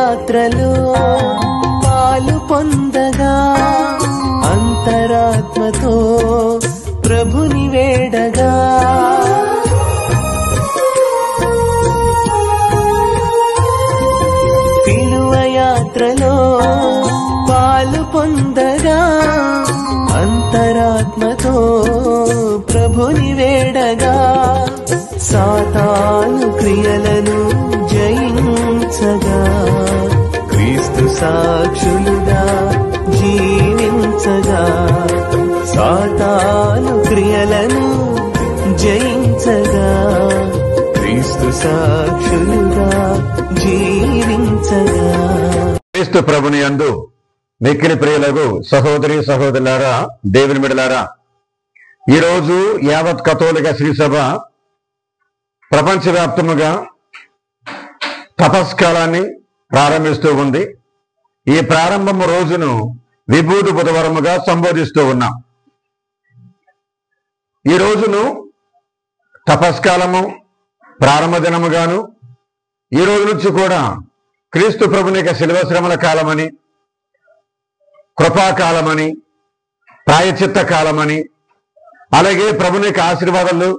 యాత్రలో పాలు పొందగా అంతరాత్మతో ప్రభుని వేడగా సిలువ యాత్రలో పాలు పొందగా అంతరాత్మతో ప్రభుని వేడగా సాతాను క్రియలను జయించగా క్రీస్తు సాక్షులుగా జీవించగా సాతాను క్రియలను జయించగా క్రీస్తు సాక్షులుగా జీవించగా. క్రీస్తు ప్రభుని యందు మిక్కిలి ప్రియులకు సహోదరి సహోదరులారా, దేవుని బిడ్డలారా, ఈరోజు యావత్ కథోలిక శ్రీసభ ప్రపంచవ్యాప్తముగా తపస్కాలాన్ని ప్రారంభిస్తూ ఉంది. ఈ ప్రారంభము రోజును విభూతి బుధవారముగా సంబోధిస్తూ ఉన్నాం. ఈ రోజును తపస్కాలము ప్రారంభ దినముగాను, ఈ రోజు నుంచి కూడా క్రీస్తు ప్రభుని యొక్క శిలువ శ్రమల కాలమని, కృపాకాలమని, ప్రాయచిత్త కాలమని, అలాగే ప్రభుని యొక్క ఆశీర్వాదాలు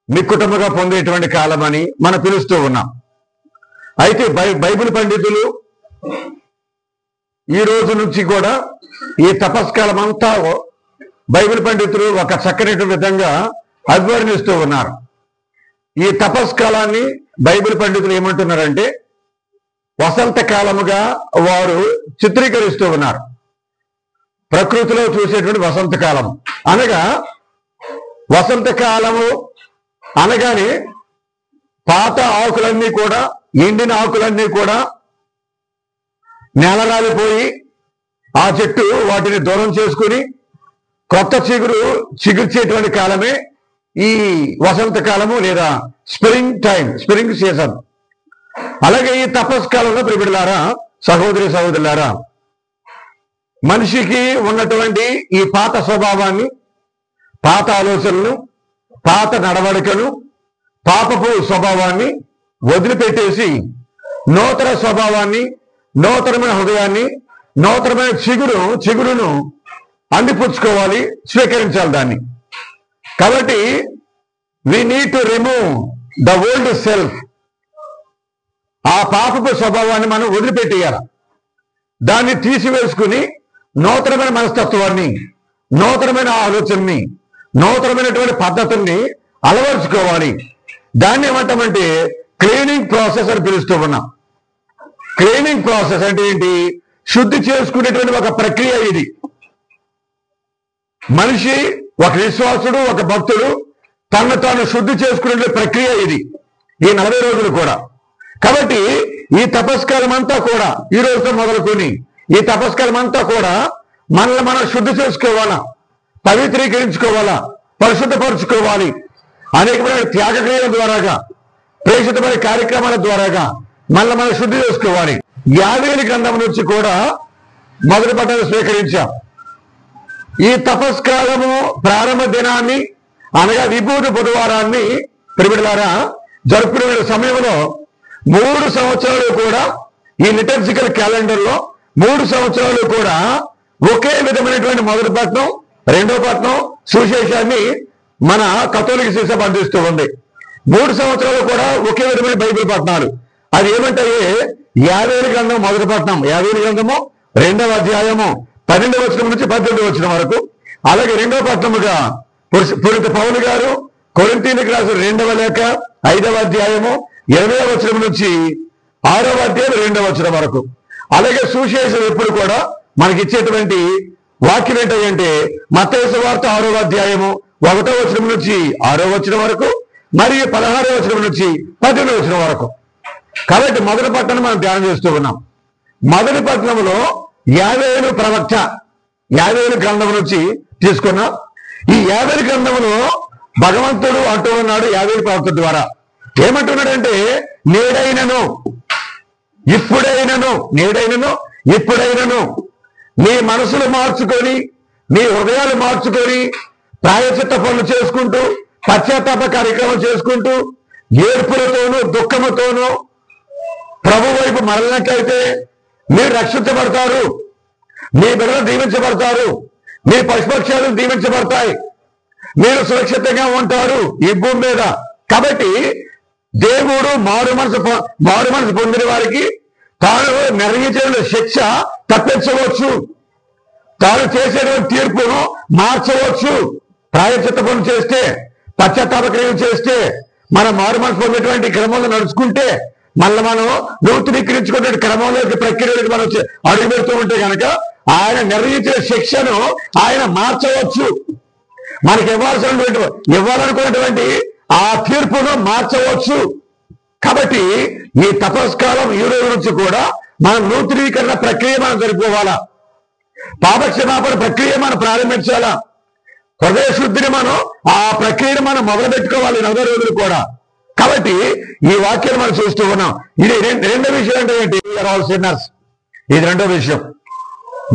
మిక్కుటముగా పొందేటువంటి కాలమని మనం పిలుస్తూ ఉన్నాం. అయితే బైబిల్ పండితులు ఈ రోజు నుంచి కూడా ఈ తపస్కాలం అంతా బైబిల్ పండితులు ఒక చక్కని విధంగా అభివర్ణిస్తూ ఉన్నారు. ఈ తపస్కాలాన్ని బైబిల్ పండితులు ఏమంటున్నారంటే వసంత కాలముగా వారు చిత్రీకరిస్తూ ఉన్నారు. ప్రకృతిలో చూసేటువంటి వసంత కాలం అనగా, వసంత కాలము అనగానే పాత ఆకులన్నీ కూడా, ఎండిన ఆకులన్నీ కూడా నేలరాలిపోయి ఆ చెట్టు వాటిని దూరం చేసుకుని కొత్త చిగుర్చేటువంటి కాలమే ఈ వసంత కాలము లేదా స్ప్రింగ్ టైం, స్ప్రింగ్ సీజన్. అలాగే ఈ తపస్కాలంలో ప్రియబిడ్డలారా, సహోదరి సహోదరులారా, మనిషికి ఉన్నటువంటి ఈ పాత స్వభావాన్ని, పాత ఆలోచనలు, పాత నడవడికలు, పాపపు స్వభావాన్ని వదిలిపెట్టేసి నూతన స్వభావాన్ని, నూతనమైన హృదయాన్ని, నూతనమైన చిగురును అందిపుచ్చుకోవాలి, స్వీకరించాలి దాన్ని. కాబట్టి we need to remove the old self. ఆ పాపపు స్వభావాన్ని మనం వదిలిపెట్టేయాలి. దాన్ని తీసివేసుకుని నూతనమైన మనస్తత్వాన్ని, నూతనమైన ఆలోచనని, నూతనమైనటువంటి పద్ధతుల్ని అలవర్చుకోవాలి. దాన్ని ఏమంటామంటే క్లీనింగ్ ప్రాసెస్ అని పిలుస్తూ ఉన్నాం. క్లీనింగ్ ప్రాసెస్ అంటే ఏంటి? శుద్ధి చేసుకునేటువంటి ఒక ప్రక్రియ ఇది. మనిషి, ఒక విశ్వాసుడు, ఒక భక్తుడు తనను తాను శుద్ధి చేసుకునే ప్రక్రియ ఇది, ఈ 40 రోజులు కూడా. కాబట్టి ఈ తపస్కాలం అంతా కూడా, ఈ రోజుతో మొదలుకొని ఈ తపస్కాలం అంతా కూడా మనల్ని మనం శుద్ధి చేసుకోవాలా, పవిత్రీకరించుకోవాలా, పరిశుద్ధపరచుకోవాలి. అనేకమైన త్యాగక్రియల ద్వారాగా, ప్రేషితమైన కార్యక్రమాల ద్వారాగా మనల్ని మనం శుద్ధి చేసుకోవాలి. యావేలు గ్రంథం నుంచి కూడా మొదటి పట్టాన్ని స్వీకరించాం. ఈ తపస్కాలము ప్రారంభ దినాన్ని అనగా విభూతి బుధవారాన్ని ప్రియబిడ్డలారా జరుపుకునే సమయంలో 3 సంవత్సరాలు కూడా ఈ లిటర్జికల్ క్యాలెండర్లో 3 సంవత్సరాలు కూడా ఒకే విధమైనటువంటి మొదటి పట్నం, రెండో పట్నం, సువిశేషాన్ని మన కథోలిక శ్రీసభ అందిస్తూ ఉంది. 3 సంవత్సరాలు కూడా ఒకే విధమైన బైబిల్ పట్టణాలు. అది ఏమంటాయి? యావేలు గ్రంథం మొదటి పట్నం, యావేలు గ్రంథము 2వ అధ్యాయము 12వ వచనం నుంచి 18వ వచనం వరకు. అలాగే రెండవ పట్నముగా పునీత పౌలు గారు కొరింథీయులకు రాసిన 2వ లేఖ 5వ అధ్యాయము 20వ వచనం నుంచి 6వ అధ్యాయం 2వ వచనం వరకు. అలాగే సువిశేషం ఎప్పుడు కూడా మనకి ఇచ్చేటువంటి వాక్యం ఏంటంటే మత్తయి సువార్త 6వ అధ్యాయము 1వ వచనం నుంచి 6వ వచనం వరకు, మరియు 16వ వచనం నుంచి 18వ వచనం వరకు. కాబట్టి మొదటి పట్టణం మనం ధ్యానం చేస్తూ ఉన్నాం. మొదటి పట్టణంలో యావేలు ప్రవక్త, యావేలు గ్రంథం నుంచి తీసుకున్నాం. ఈ యావేలు గ్రంథంలో భగవంతుడు అంటూ ఉన్నాడు యావేలు ప్రవక్త ద్వారా. ఏమంటున్నాడంటే నేడైనను ఇప్పుడైనను మీ మనసులు మార్చుకొని, మీ హృదయాలు మార్చుకొని, ప్రాయచిత్త పనులు చేసుకుంటూ, పశ్చాత్తాప కార్యక్రమం చేసుకుంటూ, ఏడుపులతోనూ దుఃఖముతోనూ ప్రభు వైపు మరలినట్లయితే మీరు రక్షించబడతారు, మీ బిడ్డలు దీవించబడతారు, మీ పశుపక్షాలు దీవించబడతాయి, మీరు సురక్షితంగా ఉంటారు ఈ భూమి మీద. కాబట్టి దేవుడు మారు మనసు పొందిన వారికి తాను నిర్ణయించిన శిక్ష తప్పించవచ్చు, తాను చేసేటువంటి తీర్పును మార్చవచ్చు. ప్రాయశ్చిత్త పనులు చేస్తే, పశ్చాత్తాప క్రియలు చేస్తే, మనం మారు మనసు పొందేటువంటి క్రమంలో నడుచుకుంటే, మళ్ళీ మనం నూతనీకరించుకునే క్రమంలోకి ప్రక్రియలోకి మనం అడుగు పెడుతూ ఉంటే కనుక ఆయన నిర్ణయించిన శిక్షను ఆయన మార్చవచ్చు. మనకి ఇవ్వాలనుకున్నటువంటి ఆ తీర్పును మార్చవచ్చు. కాబట్టి ఈ తపస్కాలం ఈ రోజు నుంచి కూడా మనం నూతనీకరణ ప్రక్రియ మనం జరుపుకోవాలా, పాపక్షమాపణ ప్రక్రియ మనం ప్రారంభించాలా, హృదయ శుద్ధిని మనం ఆ ప్రక్రియను మనం మొదలు పెట్టుకోవాలి 40 రోజులు కూడా. కాబట్టి ఈ వాక్యాన్ని మనం చూస్తూ ఉన్నాం. ఇది రెండో విషయం అంటే ఏంటి? All sinners. ఇది రెండో విషయం.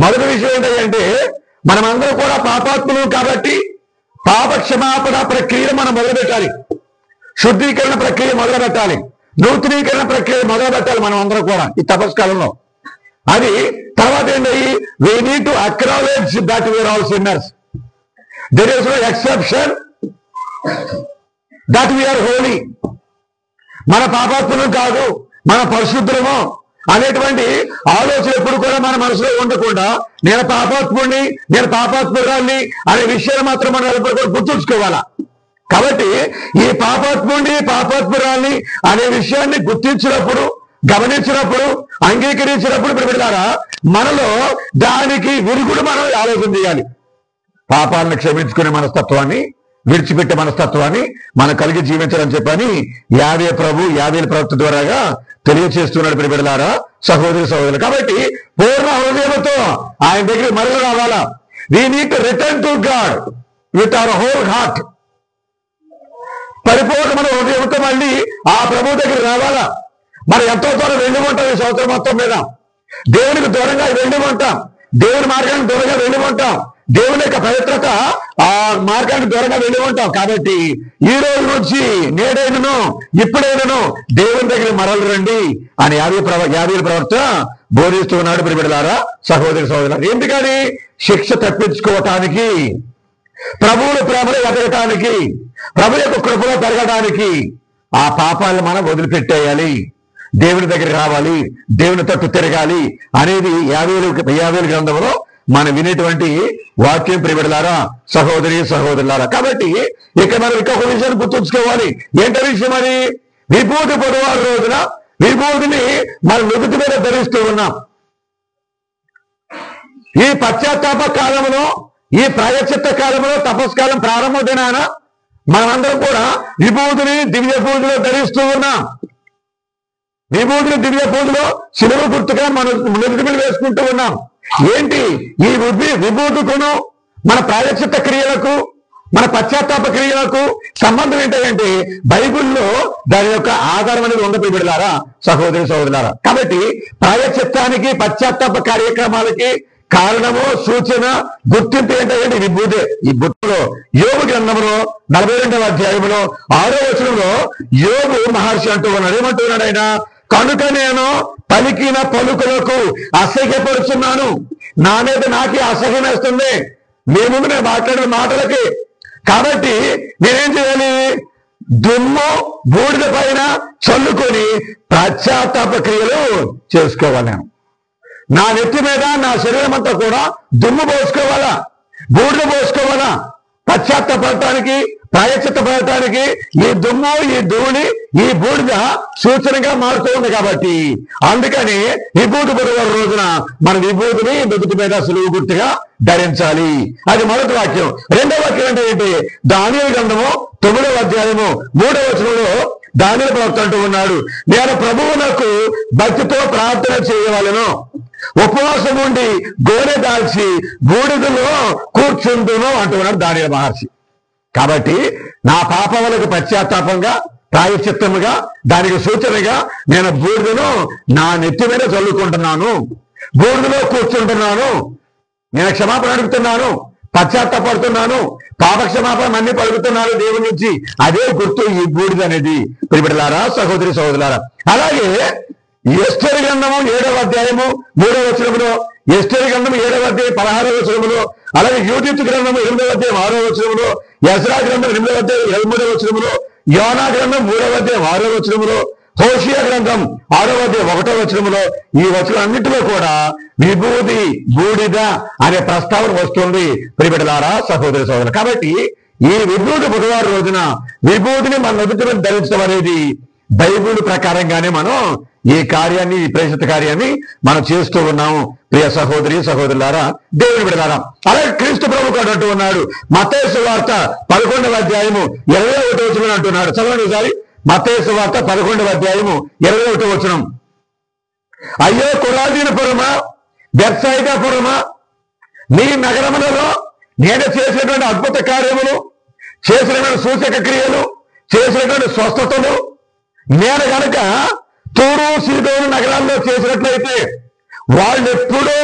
మొదటి విషయం ఏంటంటే మనమందరం కూడా పాపాత్ములు కాబట్టి పాప క్షమాపణ ప్రక్రియను మనం మొదలు పెట్టాలి, శుద్ధీకరణ ప్రక్రియ మొదలు పెట్టాలి, నూతనీకరణ ప్రక్రియ మొదలు పెట్టాలి మనం అందరం కూడా ఈ తపస్కాలంలో. అది తర్వాత ఏంటి? we need to acknowledge that we are all sinners. There is no exception that we are holy. మన పాపాత్ములం కాదు, మన పరిశుద్ధులము అనేటువంటి ఆలోచన ఎప్పుడు కూడా మన మనసులో ఉండకుండా నేను పాపాత్ముడిని, నేను పాపాత్మురాల్ని అనే విషయాన్ని మాత్రం మనం ఎప్పుడు కూడా గుర్తుంచుకోవాలా. కాబట్టి ఈ పాపాత్ముడిని, పాపాత్మురాల్ని అనే విషయాన్ని గుర్తించినప్పుడు, గమనించినప్పుడు, అంగీకరించినప్పుడు బిడ్డలారా మనలో దానికి విరుగుడు మనం ఆలోచన చేయాలి. పాపాలను క్షమించుకునే మనస్తత్వాన్ని, విడిచిపెట్టే మనస్తత్వాన్ని మనం కలిగి జీవించాలని చెప్పని యావే ప్రవక్త ద్వారాగా తెలియచేస్తున్నాడు బిడ్డలారా, సహోదరి సహోదరులు. కాబట్టి పూర్ణ హృదయంతో ఆయన దగ్గర మరల రావాలా. We need to return to God with our whole heart. పరిపూర్ణమైన హృదయంతో మళ్ళీ ఆ ప్రభు దగ్గర రావాలా. మనం ఎంతో దూరం వెళ్ళి ఉంటాం ఈ సంవత్సరం మొత్తం మీద. దేవునికి దూరంగా వెళ్ళి ఉంటాం, దేవుని మార్గానికి దూరంగా వెళ్ళి ఉంటాం, దేవుని యొక్క పవిత్రత ఆ మార్గానికి దూరంగా వెళ్ళి ఉంటాం. కాబట్టి ఈ రోజు నుంచి నేడైనను ఇప్పుడైనను దేవుని దగ్గర మరలు రండి అని యాభై ప్రవక్త బోధిస్తూ ఉన్నాడు బిడ్డలారా, సహోదరి సహోదరులు. ఎందుకని? శిక్ష తప్పించుకోవటానికి, ప్రభువుల ప్రేమలో ఎదగటానికి, ప్రభు యొక్క కృపలో పెరగడానికి ఆ పాపాలను మనం వదిలిపెట్టేయాలి, దేవుని దగ్గర రావాలి, దేవుని తట్టు తిరగాలి అనేది 50 గ్రంథంలో మనం వినేటువంటి వాక్యం ప్రియబిడ్డలారా, సహోదరి సహోదరులారా. కాబట్టి ఇక్కడ మనం ఇంకొక విషయాన్ని గుర్తుంచుకోవాలి. ఏంటో విషయం? అది విభూతి పొడవారు రోజున విభూతిని మన నుదుటి మీద ధరిస్తూ ఉన్నాం. ఈ పశ్చాత్తాప కాలంలో, ఈ ప్రాయశ్చిత్త కాలంలో, తపస్కాలం ప్రారంభ దినాన మనమందరం కూడా విభూతిని దివ్య పూజలో ధరిస్తూ ఉన్నాం. విభూతిని దివ్య పూజలో శిలువ గుర్తుగా మన నుదుటి మీద వేసుకుంటూ ఉన్నాం. ఏంటి ఈ విభూతికును మన ప్రాయశ్చిత్త క్రియలకు, మన పశ్చాత్తాప క్రియలకు సంబంధం ఏంటంటే బైబిల్లో దాని యొక్క ఆధారం అనేది ఉండబడిలారా, సహోదరి సహోదరులారా. కాబట్టి ప్రాయశ్చిత్తానికి, పశ్చాత్తాప కార్యక్రమాలకి కారణము, సూచన, గుర్తింపు ఏంటంటే విభూతే. ఈ బుట్టలో యోబు గ్రంథంలో 42వ అధ్యాయంలో 6వ వచనంలో యోబు మహర్షి అంటూ ఉన్నాడు. ఏమంటున్నాడు ఆయన? కనుక నేను పలికిన పలుకులకు అసహ్యపరుచున్నాను, నా మీద నాకే అసహ్యం వేస్తుంది మీ ముందు నేను మాట్లాడిన మాటలకి. కాబట్టి నేనేం చేయాలి? దుమ్ము బూడిద పైన చల్లుకొని పశ్చాత్తాప క్రియలు చేసుకోవాలి. నేను నా నెత్తి మీద, నా శరీరం అంతా కూడా దుమ్ము పోసుకోవాలా, బూడిద పోసుకోవాలా. పశ్చాత్తాపడటానికి, ప్రాయశ్చిత్త పడటానికి ఈ దుమ్ము, ఈ ధూళి, ఈ బూడిద సూచనగా మారుతూ ఉంది. కాబట్టి అందుకని విభూతి బుధవారం రోజున మన విభూతిని నుదుటి మీద సులువు గుర్తుగా ధరించాలి. అది మొదటి వాక్యం. రెండవ వాక్యం అంటే ఏంటి? దానియేలు గ్రంథము 9వ అధ్యాయము 3వ వచనంలో దానియేలు ప్రవక్త అంటూ ఉన్నాడు, నేను ప్రభువునకు భక్తితో ప్రార్థన చేయవలెను, ఉపవాసం ఉండి గోనె దాల్చి బూడిదలో కూర్చుందును అంటున్నాడు దానియేలు మహర్షి. కాబట్టి నా పాపములకు పశ్చాత్తాపంగా, ప్రాయశ్చిత్తముగా, దానికి సూచనగా నేను బూడిదను నా నెత్తి మీద చల్లుకుంటున్నాను, బూడిదలో కూర్చుంటున్నాను, నేను క్షమాపణ అడుగుతున్నాను, పశ్చాత్తాపడుతున్నాను, పాప క్షమాపణ అన్ని పలుకుతున్నాను దేవుని నుంచి. అదే గుర్తు ఈ బూడిద అనేది. ప్రియబిడ్డలారా, సహోదరి సహోదరులారా. అలాగే ఎస్తేరు గ్రంథము 7వ అధ్యాయము 3వ వచనములో, ఎస్తేరు గ్రంథము 7వ అధ్యాయం 16వ వచనములో, అలాగే యూదితు గ్రంథము 8వ అధ్యాయం 6వ వచనములో, ఎజ్రా గ్రంథం 8వ అధ్యాయం 23వ వచనములో, యోనా గ్రంథం 3వ అధ్యాయం 6వ వచనములో, హోషియా గ్రంథం 6వ అధ్యాయం 1వ వచనములో, ఈ వచనాలన్నింటిలో కూడా విభూది బూడిద అనే ప్రస్తావన వస్తుంది ప్రియబిడ్డలారా, సహోదర సహోదరులు. కాబట్టి ఈ విభూతి బుధవారం రోజున విభూతిని మన నుదుటి మీద ధరించడం అనేది బైబిల్ ప్రకారంగానే మనం ఈ కార్యాన్ని, ఈ ప్రేషిత కార్యాన్ని మనం చేస్తూ ఉన్నాము ప్రియ సహోదరి సహోదరులారా, దేవుని బిడ్డలారా. అలాగే క్రీస్తు ప్రభు కూడా అంటూ ఉన్నాడు, మత్తయి సువార్త 11వ అధ్యాయము 21వ వచనం అంటున్నాడు. చదవండి ఒకసారి. మత్తయి సువార్త 11వ అధ్యాయము 21వ వచనం. అయ్యో కొరాజీన పురమా, బెత్సయిదా పురమా, నీ నగరములలో నేను చేసినటువంటి అద్భుత కార్యములు, చేసినటువంటి సూచక క్రియలు, చేసినటువంటి స్వస్థతలు నేను గనక తూరు సీదోను నగరాల్లో చేసినట్లయితే వాళ్ళు ఎప్పుడూ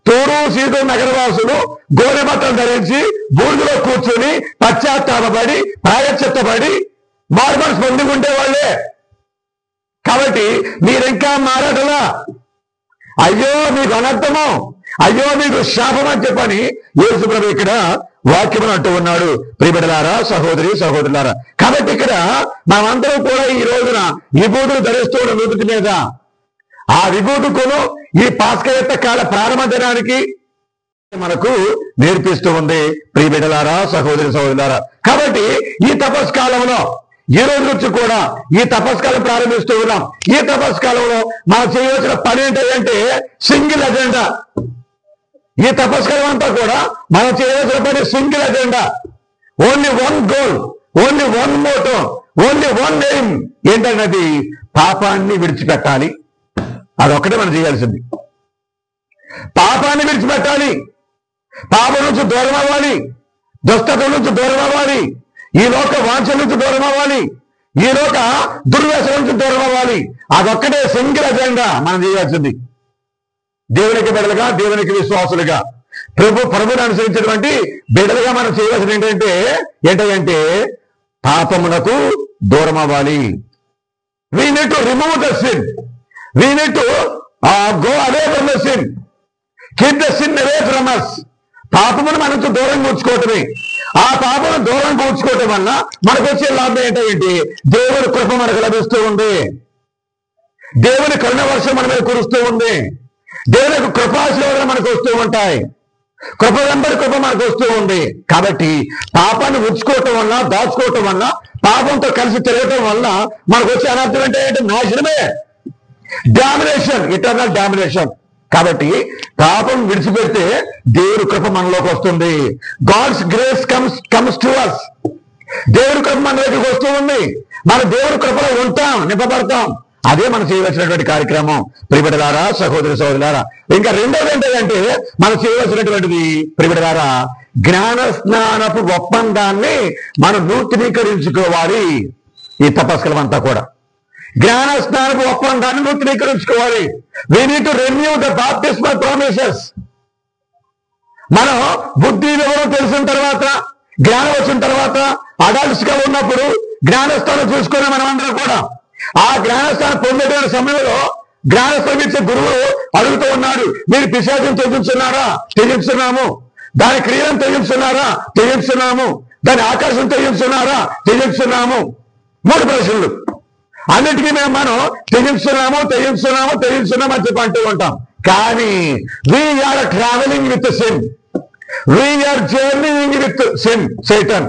తూరు సీదోను నగరవాసులు గోనె బట్టలు ధరించి బూడిదలో కూర్చొని పశ్చాత్తాపడి ప్రాయశ్చిత్తపడి మార్మల్స్ పొందుకుంటే వాళ్ళే. కాబట్టి మీరింకా మారటలా, అయ్యో మీకు అనర్థము, అయ్యో మీకు శాపం అని చెప్పని యేసు ప్రభు ఇక్కడ వాక్యమును అంటూ ఉన్నాడు ప్రియబిడ్డలారా, సహోదరి సహోదరులారా. కాబట్టి ఇక్కడ మనమందరం కూడా ఈ రోజున విభూతులు ధరిస్తూ ఉన్న నుదుటి మీద ఆ విభూతుకును ఈ పాస్కయత్త కాల ప్రారంభ దినానికి మనకు నేర్పిస్తూ ఉంది ప్రియబిడ్డలారా, సహోదరి సహోదరులారా. కాబట్టి ఈ తపస్కాలంలో ఈ రోజు నుంచి కూడా ఈ తపస్కాలం ప్రారంభిస్తూ ఉన్నాం. ఈ తపస్కాలంలో మనం చేయవలసిన పని ఏంటంటే సింగిల్ అజెండా. ఈ తపస్కాలం అంతా కూడా మనం చేయవలసిన పని single agenda. Only one goal, only one motto, only one aim. ఏంటన్నది పాపాన్ని విడిచిపెట్టాలి. అదొక్కటే మనం చేయాల్సింది. పాపాన్ని విడిచిపెట్టాలి, పాపం నుంచి దూరం అవ్వాలి, దుష్టత నుంచి దూరం అవ్వాలి, ఈ లోక వాంఛల నుంచి దూరం అవ్వాలి, ఈ లోక దుర్వ్యసనం నుంచి దూరం అవ్వాలి. అదొక్కటే సింగిల్ అజెండా మనం చేయాల్సింది. దేవునికి బిడ్డలుగా, దేవునికి విశ్వాసులుగా, ప్రభుని అనుసరించినటువంటి బిడ్డలుగా మనం చేయవలసింది ఏంటంటే పాపమునకు దూరం అవ్వాలి. We need to remove the sin, we need to go away from the sin, keep the sin away from us. పాపమును మన నుంచి దూరం కూర్చుకోవటమే. ఆ పాపను దూరం కూర్చుకోవటం వల్ల మనకు వచ్చే లాభం ఏంటంటే దేవుని కృప మనకు లభిస్తూ ఉంది, దేవుని కరుణ వర్షం మన మీద కురుస్తూ ఉంది, దేవుని యొక్క కృపాశీర్వాదాలు మనకు వస్తూ ఉంటాయి, కృప వెంబడి కృప మనకు వస్తూ ఉంది. కాబట్టి పాపాన్ని ఉంచుకోవటం వల్ల, దాచుకోవటం వల్ల, పాపంతో కలిసి తిరగటం వల్ల మనకు వచ్చే అనర్థం ఏంటంటే నాశనమే, డామినేషన్, ఇటర్నల్ డామినేషన్. కాబట్టి పాపం విడిచిపెడితే దేవుని కృప మనలోకి వస్తుంది. God's grace comes to us. దేవుని కృప మన దగ్గరికి వస్తూ ఉంది. మన దేవుని కృపలో ఉంటాం, నింపబడతాం. అదే మనం చేయవలసినటువంటి కార్యక్రమం ప్రియబిడ్డలారా, సహోదరి సహోదరులారా. ఇంకా రెండోది ఏంటంటే మనం చేయవలసినటువంటిది ప్రియబిడ్డలారా, జ్ఞాన స్నానపు ఒప్పందాన్ని మనం నూతనీకరించుకోవాలి. ఈ తపస్కలం అంతా కూడా జ్ఞాన స్నానపు ఒప్పందాన్ని నూతనీకరించుకోవాలి. We need to renew the baptismal promises. మనం బుద్ధి వివరం తెలిసిన తర్వాత, జ్ఞానం వచ్చిన తర్వాత, అడల్ట్స్ గా ఉన్నప్పుడు జ్ఞానస్థానం చూసుకునే మనం అందరం కూడా ఆ జ్ఞానస్థానం పొందేటువంటి సమయంలో జ్ఞానస్థానం ఇచ్చే గురువు అడుగుతూ ఉన్నాడు, మీరు పిశాచం తెగించున్నారా? తెగించున్నాము. దాని క్రియలను తెగించున్నారా? తెగించున్నాము. దాని ఆకర్షణ తెగించున్నారా? తెగించున్నాము. 3 ప్రశ్నలు. అన్నిటికీ మనం తెగించున్నాము అని చెప్పి అంటూ ఉంటాం. కానీ we are travelling with sin, we are journeying with sin, Satan.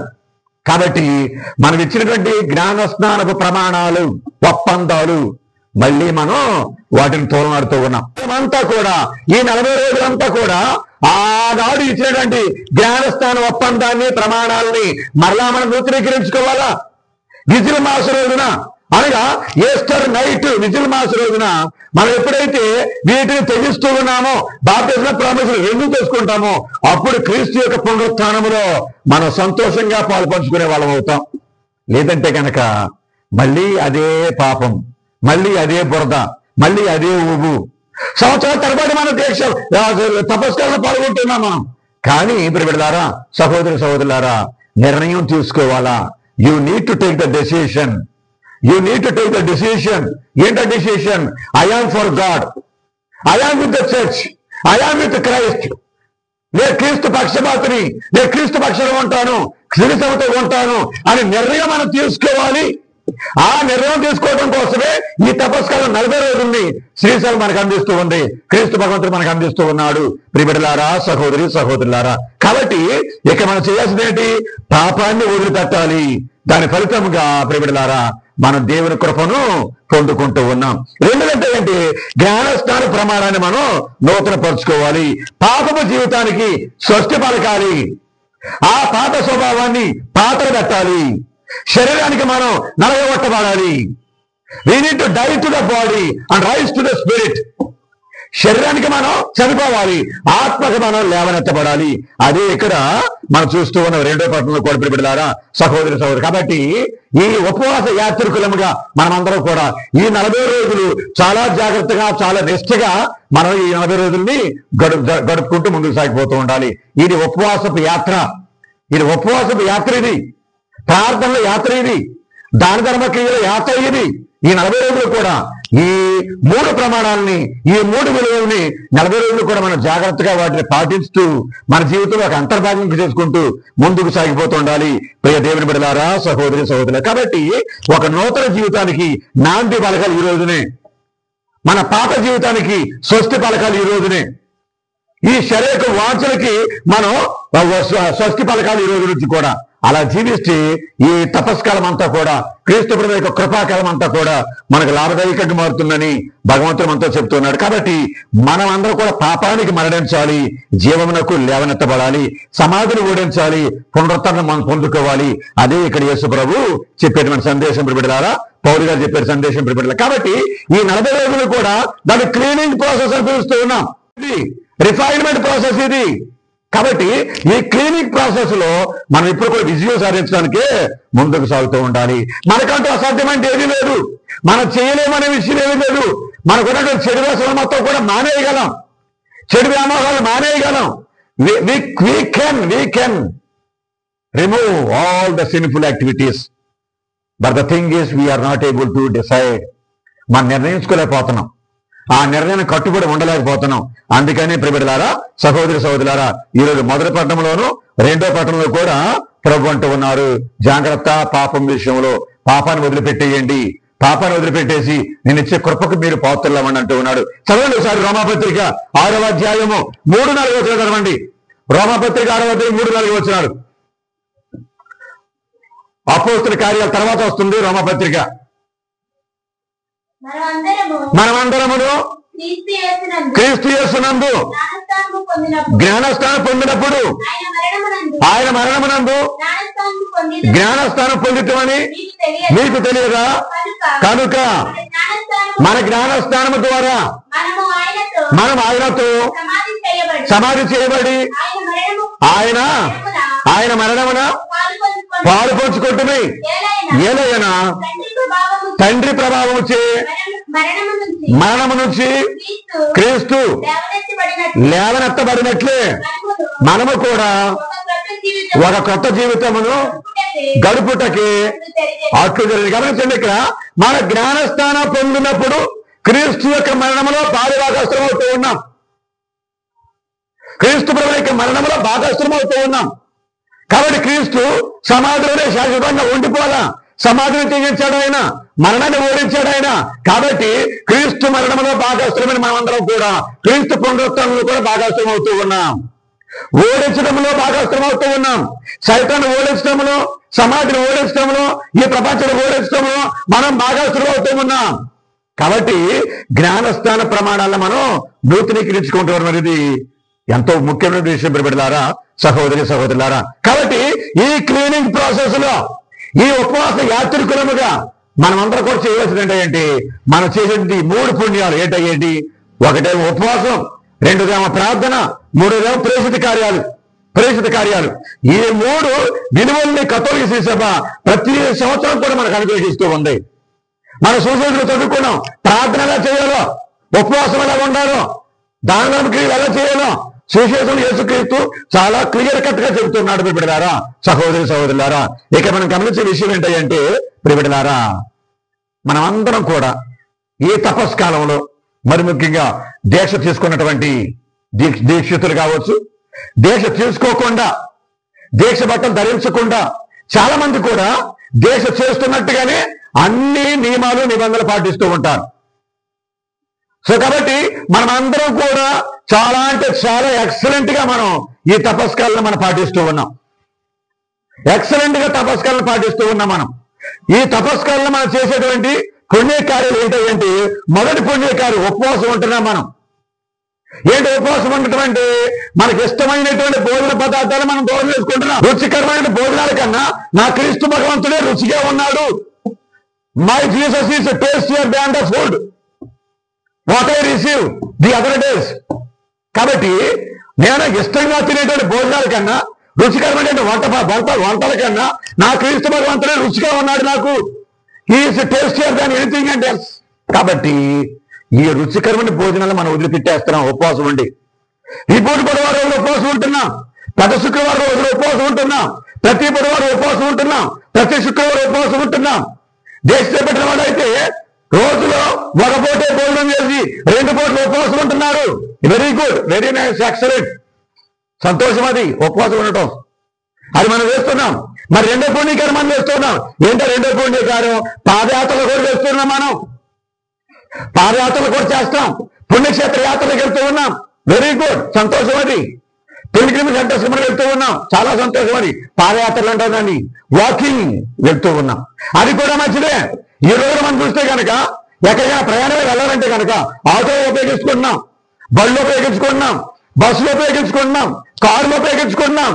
కాబట్టి మనం ఇచ్చినటువంటి జ్ఞాన స్నానపు ప్రమాణాలు, ఒప్పందాలు మళ్ళీ మనం వాటిని తోలనాడుతూ ఉన్నాం. అంతా కూడా ఈ 40 రోజులంతా కూడా ఆనాడు ఇచ్చినటువంటి జ్ఞానస్థాన ఒప్పందాన్ని, ప్రమాణాలని మరలా మనం నూతనీకరించుకోవాలా. విజిల్ మాస రోజున, అనగా ఈస్టర్ నైట్ విజిల్ మాస రోజున మనం ఎప్పుడైతే వీటిని తెగిస్తూ ఉన్నామో, బాప్టిజం ప్రామిసులు రెండు చేసుకుంటామో, అప్పుడు క్రీస్తు యొక్క పునరుత్థానములో మనం సంతోషంగా పాల్పంచుకునే వాళ్ళం అవుతాం. లేదంటే కనుక మళ్ళీ అదే పాపం, మళ్ళీ అదే బురద, మళ్ళీ అదే ఊబు. సంవత్సరాల తరబడి మనం దీక్ష తపస్కారంలో పాల్గొంటున్నాం మనం. కానీ ఇప్పుడు బిడ్డలారా, సహోదరి సహోదరులారా, నిర్ణయం తీసుకోవాలా. You need to take the decision. You need to take the decision. ఏంటో decision? I am for God, I am with the church, I am with Christ. నేను క్రీస్తు పక్షపాతిని, నేను క్రీస్తు పక్షంలో ఉంటాను, క్రీస్తుతో ఉంటాను అని నిర్ణయం మనం తీసుకోవాలి. ఆ నిర్ణయం తీసుకోవడం కోసమే ఈ తపస్కాలం 40 రోజుల్ని శ్రీశైలం మనకు అందిస్తూ ఉంది, క్రీస్తు భగవంతుడు మనకు అందిస్తూ ఉన్నాడు. ప్రియబిడ్డలారా, సహోదరి సహోదరులారా, కాబట్టి ఇక మనం చేయాల్సింది ఏంటి? పాపాన్ని వదిలిపెట్టాలి. దాని ఫలితంగా ప్రియబిడ్డలారా మనం దేవుని కృపను పొందుకుంటూ ఉన్నాం. రెండోదంటే ఏంటి? జ్ఞానస్నాన ప్రమాణాన్ని మనం నూతన పరుచుకోవాలి. పాపపు జీవితానికి స్వస్తి పలకాలి. ఆ పాత స్వభావాన్ని పాత్ర పెట్టాలి. శరీరానికి మనం నలగొట్టబడాలి. we need to die to the body and rise to the spirit. శరీరానికి మనం చనిపోవాలి, ఆత్మకి మనం లేవనెత్తబడాలి. అదే ఇక్కడ మనం చూస్తూ ఉన్న 2వ పట్టణంలో కూడా ప్రియబిడ్డలారా, సహోదరి సహోదరు. కాబట్టి ఈ ఉపవాస యాత్రికులముగా మనమందరం కూడా ఈ 40 రోజులు చాలా జాగ్రత్తగా, చాలా నిష్ఠగా మనం ఈ 40 రోజుల్ని గడుపుకుంటూ ముందుకు సాగిపోతూ ఉండాలి. ఇది ఉపవాసపు యాత్ర, ఇది ఉపవాసపు యాత్ర, ఇది ప్రార్థనల యాత్ర, ఇది దాన ధర్మ క్రియల యాత్ర. ఇది ఈ 40 రోజులు కూడా ఈ 3 ప్రమాణాలని, ఈ 3 విలువల్ని 40 రోజులు కూడా మనం జాగ్రత్తగా వాటిని పాటిస్తూ మన జీవితంలో ఒక అంతర్భాగం చేసుకుంటూ ముందుకు సాగిపోతూ ఉండాలి. ప్రియ దేవుని బిడ్డలారా, సహోదరి సహోదరులు. కాబట్టి ఒక నూతన జీవితానికి నాంది పలకాలు ఈ రోజునే, మన పాత జీవితానికి స్వస్తి పలకాలు ఈ రోజునే, ఈ శరీర వాంఛలకి మనం స్వస్తి పలకాలు ఈ రోజు నుంచి కూడా. అలా జీవిస్తే ఈ తపస్కాలం అంతా కూడా, క్రీస్తు ప్రభు యొక్క కృపాకాలం అంతా కూడా మనకు లాభదాయకంగా మారుతుందని భగవంతుడు మనతో చెప్తున్నాడు. కాబట్టి మనం అందరూ కూడా పాపానికి మరణించాలి, జీవమునకు లేవనెత్తబడాలి, సమాధిని ఓడించాలి, పునరుద్ధరణ మనం పొందుకోవాలి. అదే ఇక్కడ యేసు ప్రభు చెప్పేటువంటి సందేశం ప్రియబిడ్డలారా, పౌలు గారు చెప్పే సందేశం ప్రియబిడ్డలారా. కాబట్టి ఈ 40 రోజులు కూడా దాని క్లీనింగ్ ప్రాసెస్ అని పిలుస్తూ ఉన్నాం. ఇది రిఫైన్మెంట్ ప్రాసెస్ ఇది. కాబట్టి ఈ క్లీనింగ్ ప్రాసెస్ లో మనం ఇప్పుడు కూడా విజయం సాధించడానికే ముందుకు సాగుతూ ఉండాలి. మనకంటూ అసాధ్యమంటే ఏమీ లేదు, మనం చేయలేమనే విషయం ఏమీ లేదు. మనకున్నటువంటి చెడు వ్యసనం మొత్తం కూడా మానేయగలం, చెడు వ్యామోహాలు మానేయగలం. we can remove all the sinful activities, but the thing is we are not able to decide. మనం నిర్ణయించుకోలేకపోతున్నాం, ఆ నిర్ణయాన్ని కట్టుబడి ఉండలేకపోతున్నాం. అందుకని ప్రియబిడ్డలారా, సహోదరి సహోదరులారా, ఈరోజు మొదటి పట్టణంలోను 2వ పట్టణంలో కూడా ప్రభు అంటూ ఉన్నారు, జాగ్రత్త పాపం విషయంలో. పాపాన్ని వదిలిపెట్టేయండి, పాపాన్ని వదిలిపెట్టేసి నేను ఇచ్చే కృపకు మీరు పాత్రలవ్వండి అంటూ ఉన్నాడు. చదవండి ఒకసారి రోమాపత్రిక 6వ అధ్యాయము 3-4 వచనాలు చదవండి. రోమాపత్రిక 6వ అధ్యాయం 3-4 వచనాలు. అపోస్తుల కార్యాల తర్వాత వస్తుంది రోమాపత్రిక. మనమందరమును క్రీస్తు యేసునందు జ్ఞానస్థానం పొందినప్పుడు, ఆయన మరణమునందు జ్ఞానస్థానం పొందితమని మీకు తెలియదా? కనుక మన జ్ఞానస్థానము ద్వారా మనం ఆయనతో సమాధి చేయబడి ఆయన మరణమున పాలు పంచుకుంటుని ఏలైనా తండ్రి ప్రభావము చే మరణము నుంచి క్రీస్తు లేవనెత్తబడినట్లే మనము కూడా ఒక కొత్త జీవితమును గడుపుటకి అట్లు జరిగింది. గమనించండి, ఇక్కడ మన జ్ఞానస్థానం పొందినప్పుడు క్రీస్తు యొక్క మరణములో పాలుభాగస్తులం అవుతూ ఉన్నాం. క్రీస్తు ప్రభు యొక్క మరణములో భాగస్తులం అవుతూ ఉన్నాం. కాబట్టి క్రీస్తు సమాధిలోనే శాశ్వతంగా ఉండిపోవాలా, సమాధిని తెగించాడు ఆయన, మరణాన్ని ఓడించాడు ఆయన. కాబట్టి క్రీస్తు మరణంలో భాగస్తులమైన మనమందరం కూడా క్రీస్తు పునరుత్థానంలో కూడా భాగస్తులం అవుతూ ఉన్నాం. ఓడించడంలో భాగస్తులం అవుతూ ఉన్నాం. సైతాన్ని ఓడించడంలో, సమాధిని ఓడించడంలో, ఈ ప్రపంచాన్ని ఓడించడంలో మనం భాగస్తులం అవుతూ ఉన్నాం. కాబట్టి జ్ఞానస్థాన ప్రమాణాలను మనం నూతనీకరించుకుంటూ ఉన్నది ఎంతో ముఖ్యమైన విషయం ప్రియబిడ్డలారా, సహోదరి సహోదరులారా. కాబట్టి ఈ క్లీనింగ్ ప్రాసెస్ లో, ఈ ఉపవాస యాత్రికులముగా మనమందరం కూడా చేయవలసింది ఏంటి? మనం చేసేది 3 పుణ్యాలు ఏంటి? ఒకటేమో ఉపవాసం, రెండోదేమో ప్రార్థన, మూడోదేమో ప్రేషిత కార్యాలు. ఈ 3 విలువల్ని కథోలిక శ్రీసభ ప్రతి సంవత్సరం కూడా మనకు అనుగ్రహిస్తూ ఉంది. మన సూచనలు చదువుకున్నాం. ప్రార్థన ఎలా చేయాలో, ఉపవాసం ఎలా ఉండాలో, దాన క్రియలు ఎలా చేయాలో సుశేషులు యేసుక్రీస్తు చాలా క్లియర్ కట్ గా చెబుతున్నాడు ప్రియబిడ్డలారా, సహోదరి సహోదరులారా. ఇక మనం గమనించే విషయం ఏంటంటే ప్రియబిడ్డలారా, మనమందరం కూడా ఈ తపస్కాలంలో మరి ముఖ్యంగా దీక్ష తీసుకున్నటువంటి దీక్షితులు కావచ్చు, దీక్ష తీసుకోకుండా, దీక్ష బట్టలు ధరించకుండా చాలా మంది కూడా దీక్ష చేస్తున్నట్టుగానే అన్ని నియమాలు నిబంధనలు పాటిస్తూ ఉంటారు. సో కాబట్టి మనమందరం కూడా చాలా అంటే చాలా ఎక్సలెంట్ గా మనం ఈ తపస్కాలను మనం పాటిస్తూ ఉన్నాం. ఎక్సలెంట్ గా తపస్కాలను పాటిస్తూ ఉన్నాం. మనం ఈ తపస్కాలను మనం చేసేటువంటి పుణ్యకార్యాలు ఏంటంటే, మొదటి పుణ్యకార్యం ఉపవాసం ఉంటున్నాం. మనం ఏంటి ఉపవాసం ఉండటం అంటే, మనకి ఇష్టమైనటువంటి భోజన పదార్థాలు మనం దూరం చేసుకుంటున్నాం. రుచికరమైన భోజనాల కన్నా నా క్రీస్తు భగవంతుడే రుచిగా ఉన్నాడు. My Jesus is tastier than the food what I receive the other days. కాబట్టి నేను ఇష్టంగా తినేటువంటి భోజనాల కన్నా, రుచికరమైన వంటల కన్నా నా క్రీస్తు భగవంతుడే రుచిగా ఉన్నాడు. నాకు is tastier than anything and else. కాబట్టి ఈ రుచికరమైన భోజనాలు మనం వదిలిపెట్టేస్తున్నాం ఉపవాసం ఉండి. ఈ పూట బుధవారం రోజులు ఉపవాసం ఉంటున్నాం, ప్రతి శుక్రవారం రోజులు ఉపవాసం ఉంటున్నాం, ప్రతి బుధవారం ఉపవాసం ఉంటున్నాం, ప్రతి శుక్రవారం ఉపవాసం ఉంటున్నాం. దేశ పెట్టిన వాళ్ళు అయితే రోజులో ఒక పూటే భోజనం చేసి 2 పూటలు ఉపవాసం ఉంటున్నారు. Very good, very nice, excellent, సంతోషం. అది ఉపవాసం ఉండటం అది మనం చేస్తున్నాం. మరి రెండో పుణ్యకారం మనం చేస్తున్నాం. ఏంటో రెండో పుణ్యకారం? పాదయాత్రలు కూడా చేస్తున్నాం. మనం పాదయాత్రలు కూడా చేస్తాం, పుణ్యక్షేత్ర యాత్రలకు వెళ్తూ ఉన్నాం. వెరీ గుడ్, సంతోషం. అది పిలిగ్రిమేజ్ సెంటర్స్ మనం వెళ్తూ ఉన్నాం, చాలా సంతోషం. అది పాదయాత్రలు అంటారని వాకింగ్ వెళ్తూ ఉన్నాం, అది కూడా మంచిదే. ఈ రోజు మనం చూస్తే కనుక ఎక్కడికైనా ప్రయాణం వెళ్ళాలంటే కనుక ఆటోలు ఉపయోగించుకుంటున్నాం, బళ్ళు ఉపయోగించుకుంటున్నాం, బస్సులు ఉపయోగించుకుంటున్నాం, కారులు ఉపయోగించుకుంటున్నాం.